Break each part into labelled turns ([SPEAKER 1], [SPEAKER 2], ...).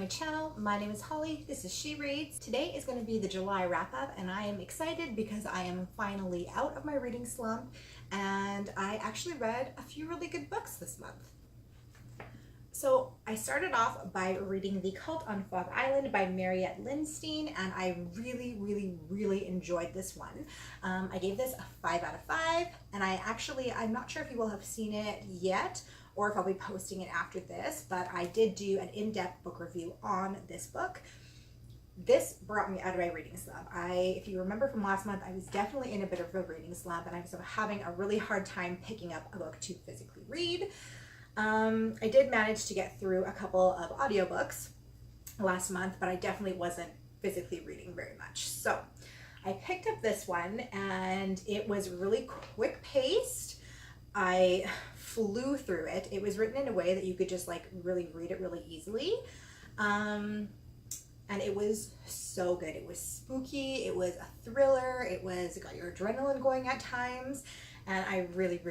[SPEAKER 1] my channel. My name is Holly. This is She Reads. Today is going to be the July wrap-up, and I am excited because I am finally out of my reading slump and I actually read a few really good books this month. So I started off by reading The Cult on Fog Island by Mariette Lindstein, and I really enjoyed this one. I gave this a 5 out of 5, and I'm not sure if you will have seen it yet or if I'll be posting it after this, but I did do an in-depth book review on this book. This brought me out of my reading slump. If you remember from last month, I was definitely in a bit of a reading slump, and I was having a really hard time picking up a book to physically read. I did manage to get through a couple of audiobooks last month, but I definitely wasn't physically reading very much. So I picked up this one, and it was really quick paced. I flew through it. It was written in a way that you could just like really read it really easily. And it was so good. It was spooky. It was a thriller. It got your adrenaline going at times. And I really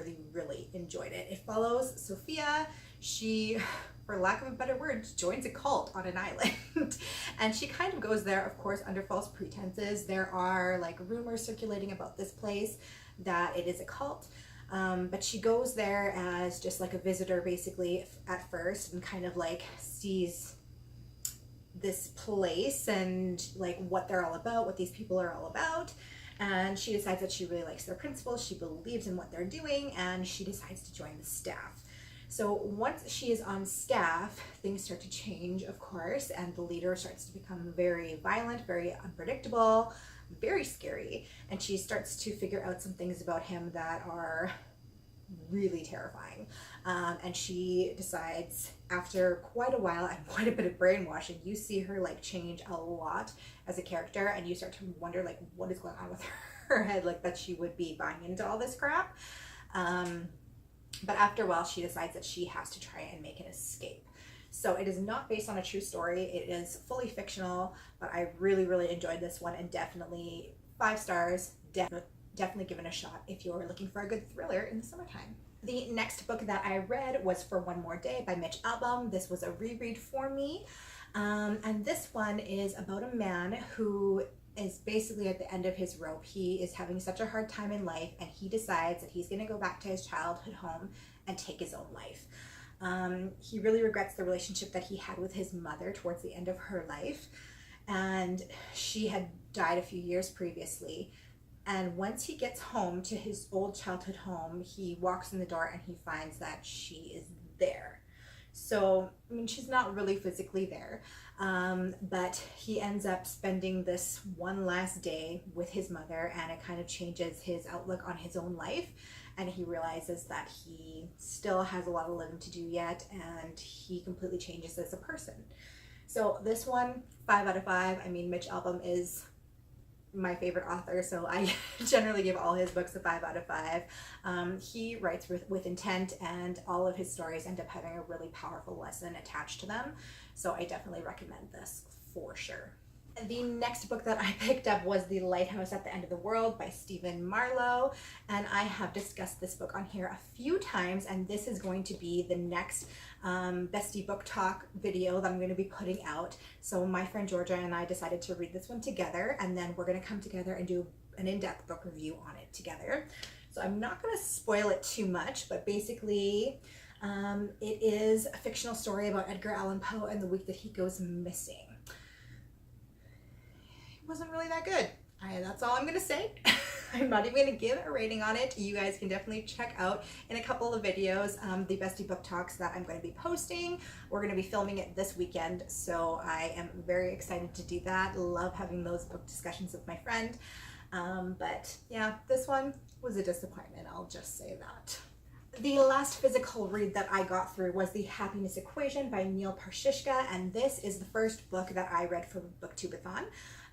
[SPEAKER 1] enjoyed it. It follows Sophia. She, for lack of a better word, joins a cult on an island. And she kind of goes there, of course, under false pretenses. There are like rumors circulating about this place that it is a cult. But she goes there as just like a visitor basically at first, and kind of like sees this place and like what they're all about, what these people are all about. And she decides that she really likes their principles, she believes in what they're doing, and she decides to join the staff. So once she is on staff, things start to change, of course, and the leader starts to become very violent, very unpredictable, very scary, and she starts to figure out some things about him that are really terrifying. And she decides, after quite a while and quite a bit of brainwashing, you see her like change a lot as a character, and you start to wonder like what is going on with her head, like that she would be buying into all this crap. But after a while she decides that she has to try and make an escape. So it is not based on a true story. It is fully fictional, but I really enjoyed this one, and definitely 5 stars. Definitely give it a shot if you're looking for a good thriller in the summertime. The next book that I read was For One More Day by Mitch Albom. This was a reread for me. And this one is about a man who is basically at the end of his rope. He is having such a hard time in life, and he decides that he's going to go back to his childhood home and take his own life. He really regrets the relationship that he had with his mother towards the end of her life, and she had died a few years previously. And once he gets home to his old childhood home, he walks in the door and he finds that she is there. So, I mean, she's not really physically there, but he ends up spending this one last day with his mother, and it kind of changes his outlook on his own life. And he realizes that he still has a lot of living to do yet, and he completely changes as a person. So this one, 5 out of 5. I mean, Mitch Albom is my favorite author, so I generally give all his books a 5 out of 5. He writes with intent, and all of his stories end up having a really powerful lesson attached to them. So I definitely recommend this for sure. The next book that I picked up was The Lighthouse at the End of the World by Stephen Marlowe, and I have discussed this book on here a few times, and this is going to be the next Bestie Book Talk video that I'm going to be putting out. So my friend Georgia and I decided to read this one together, and then we're going to come together and do an in-depth book review on it together. So I'm not going to spoil it too much, but basically it is a fictional story about Edgar Allan Poe and the week that he goes missing. Wasn't really that good. That's all I'm gonna say. I'm not even gonna give a rating on it. You guys can definitely check out in a couple of videos the Bestie Book Talks that I'm going to be posting. We're going to be filming it this weekend, so I am very excited to do that. Love having those book discussions with my friend. But yeah, this one was a disappointment, I'll just say that. The last physical read that I got through was The Happiness Equation by Neil Parshishka, and this is the first book that I read for Booktubeathon.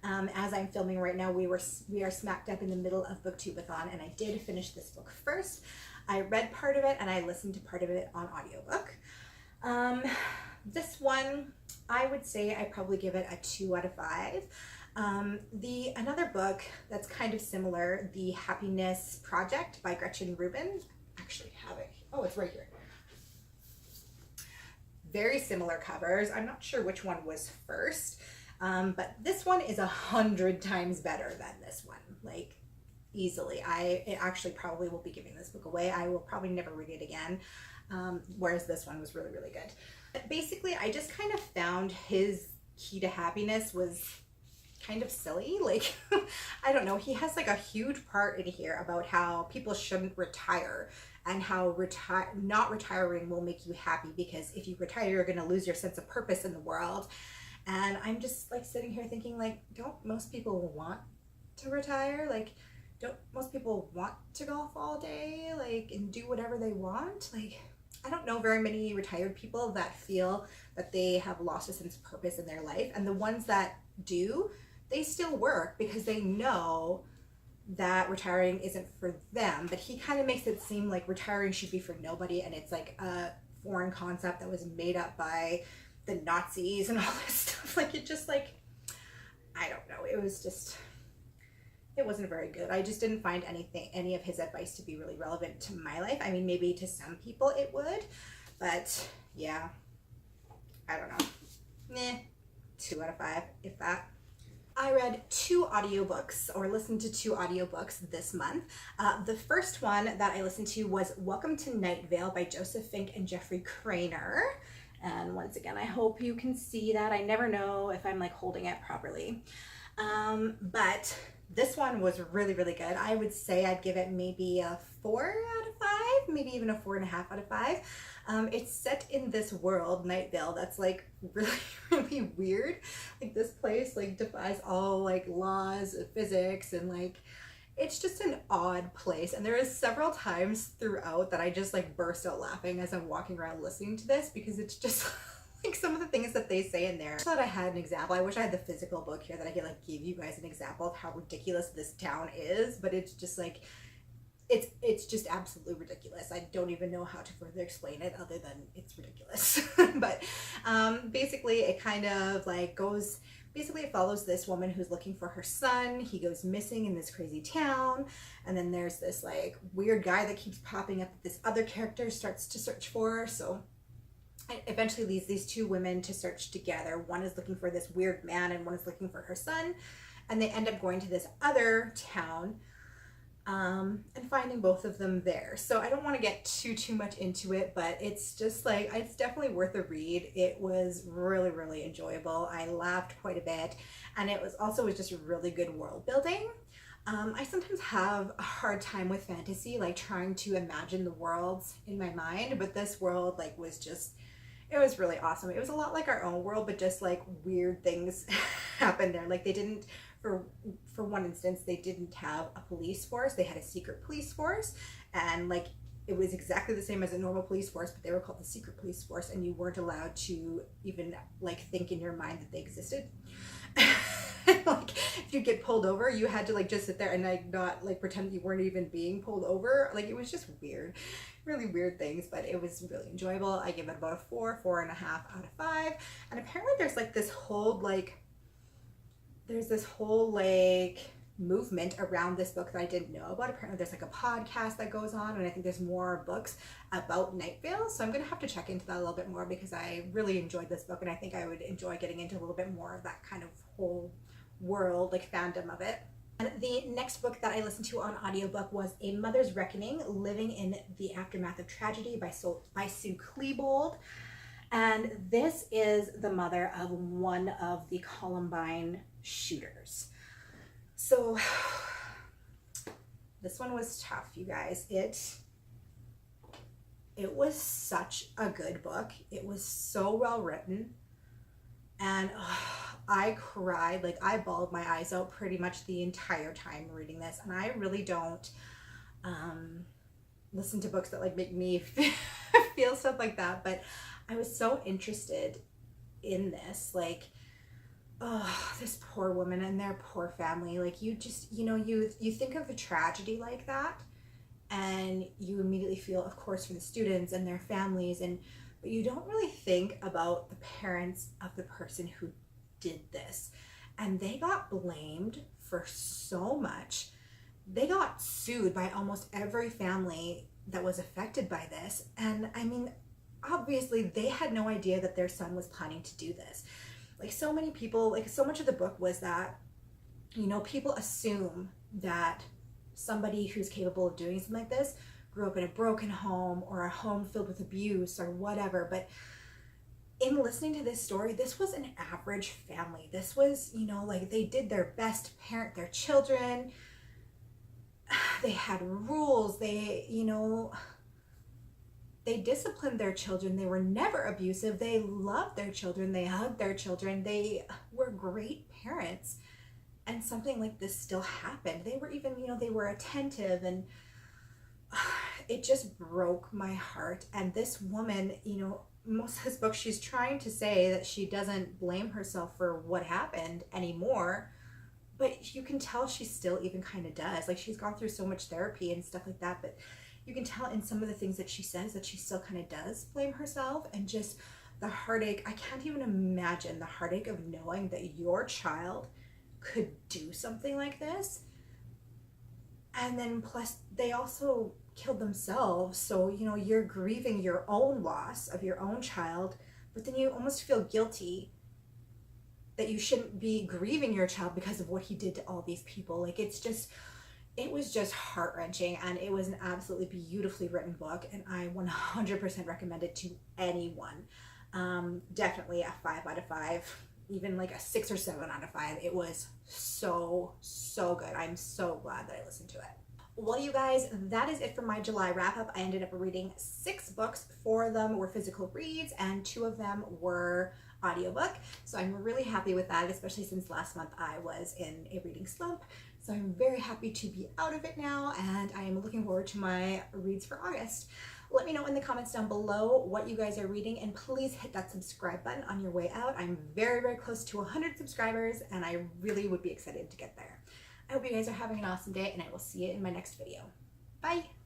[SPEAKER 1] As I'm filming right now, we are smack dab in the middle of Booktubeathon, and I did finish this book first. I read part of it and I listened to part of it on audiobook. This one, I would say I probably give it a 2 out of 5. Another book that's kind of similar, The Happiness Project by Gretchen Rubin. Actually have it. Oh, it's right here. very similar covers. I'm not sure which one was first, but this one is 100 times better than this one, like easily. It actually probably will be giving this book away. I will probably never read it again, whereas this one was really, really good. But basically, I just kind of found his key to happiness was kind of silly. Like, I don't know, he has like a huge part in here about how people shouldn't retire and how not retiring will make you happy, because if you retire, you're going to lose your sense of purpose in the world. And I'm just like sitting here thinking, like, don't most people want to retire? Like, don't most people want to golf all day, like, and do whatever they want? Like, I don't know very many retired people that feel that they have lost a sense of purpose in their life. And the ones that do, they still work because they know that retiring isn't for them. But he kind of makes it seem like retiring should be for nobody, and it's like a foreign concept that was made up by the Nazis and all this stuff. Like, it just, like, I don't know, it was just, it wasn't very good. I just didn't find any of his advice to be really relevant to my life. I mean, maybe to some people it would, but yeah, I don't know. Meh, 2 out of 5, if that. I read 2 audiobooks, or listened to 2 audiobooks this month. The first one that I listened to was Welcome to Night Vale by Joseph Fink and Jeffrey Craner. And once again, I hope you can see that. I never know if I'm like holding it properly. But this one was really, really good. I would say I'd give it maybe a 4 out of 5, maybe even a 4.5 out of 5. It's set in this world, Night Vale, that's like really, really weird. Like, this place like defies all like laws of physics, and like it's just an odd place. And there is several times throughout that I just like burst out laughing as I'm walking around listening to this, because it's just like some of the things that they say in there. I thought I had an example. I wish I had the physical book here that I could like give you guys an example of how ridiculous this town is, but it's just like, it's just absolutely ridiculous. I don't even know how to further explain it other than it's ridiculous. But basically it kind of like goes, basically it follows this woman who's looking for her son. He goes missing in this crazy town, and then there's this like weird guy that keeps popping up that this other character starts to search for. So it eventually leads these 2 women to search together. One is looking for this weird man and one is looking for her son, and they end up going to this other town and finding both of them there. So I don't want to get too much into it, but it's just like, it's definitely worth a read. It was really, really enjoyable. I laughed quite a bit, and it was just really good world building. I sometimes have a hard time with fantasy, like trying to imagine the worlds in my mind, but this world like was just, it was really awesome. It was a lot like our own world, but just like weird things happened there. Like, they didn't, for one instance, they didn't have a police force. They had a secret police force, and like it was exactly the same as a normal police force, but they were called the secret police force, and you weren't allowed to even like think in your mind that they existed. Like, if you get pulled over, you had to like just sit there and like not like pretend you weren't even being pulled over. Like, it was just weird, really weird things, but it was really enjoyable. I give it about a 4.5 out of 5. And apparently there's like this whole movement around this book that I didn't know about. Apparently there's like a podcast that goes on, and I think there's more books about Night Vale. So I'm gonna have to check into that a little bit more, because I really enjoyed this book, and I think I would enjoy getting into a little bit more of that kind of whole world, like fandom of it. And the next book that I listened to on audiobook was A Mother's Reckoning, Living in the Aftermath of Tragedy by Sue Klebold. And this is the mother of one of the Columbine shooters. So this one was tough, you guys. It was such a good book. It was so well written, and I cried. Like, I bawled my eyes out pretty much the entire time reading this. And I really don't listen to books that like make me feel stuff like that, but I was so interested in this. Like, oh, this poor woman and their poor family. Like, you just, you think of a tragedy like that, and you immediately feel, of course, for the students and their families, but you don't really think about the parents of the person who did this. And they got blamed for so much. They got sued by almost every family that was affected by this. And I mean, obviously they had no idea that their son was planning to do this. Like so many people, like so much of the book was that, you know, people assume that somebody who's capable of doing something like this grew up in a broken home or a home filled with abuse or whatever. But in listening to this story, this was an average family. This was, you know, like they did their best to parent their children. They had rules. They, you know, they disciplined their children. They were never abusive. They loved their children. They hugged their children. They were great parents. And something like this still happened. They were even, you know, they were attentive, and it just broke my heart. And this woman, you know, most of this book, she's trying to say that she doesn't blame herself for what happened anymore, but you can tell she still even kind of does. Like, she's gone through so much therapy and stuff like that, but you can tell in some of the things that she says that she still kind of does blame herself. And just the heartache, I can't even imagine the heartache of knowing that your child could do something like this. And then plus they also killed themselves, so you know, you're grieving your own loss of your own child, but then you almost feel guilty that you shouldn't be grieving your child because of what he did to all these people. Like, it's just, it was just heart-wrenching, and it was an absolutely beautifully written book, and I 100% recommend it to anyone. Definitely a 5 out of 5, even like a 6 or 7 out of 5. It was so good. I'm so glad that I listened to it. Well, you guys, that is it for my July wrap up. I ended up reading 6 books. 4 of them were physical reads and 2 of them were audiobook. So I'm really happy with that, especially since last month I was in a reading slump. So I'm very happy to be out of it now, and I am looking forward to my reads for August. Let me know in the comments down below what you guys are reading, and please hit that subscribe button on your way out. I'm very close to 100 subscribers, and I really would be excited to get there. I hope you guys are having an awesome day, and I will see you in my next video. Bye!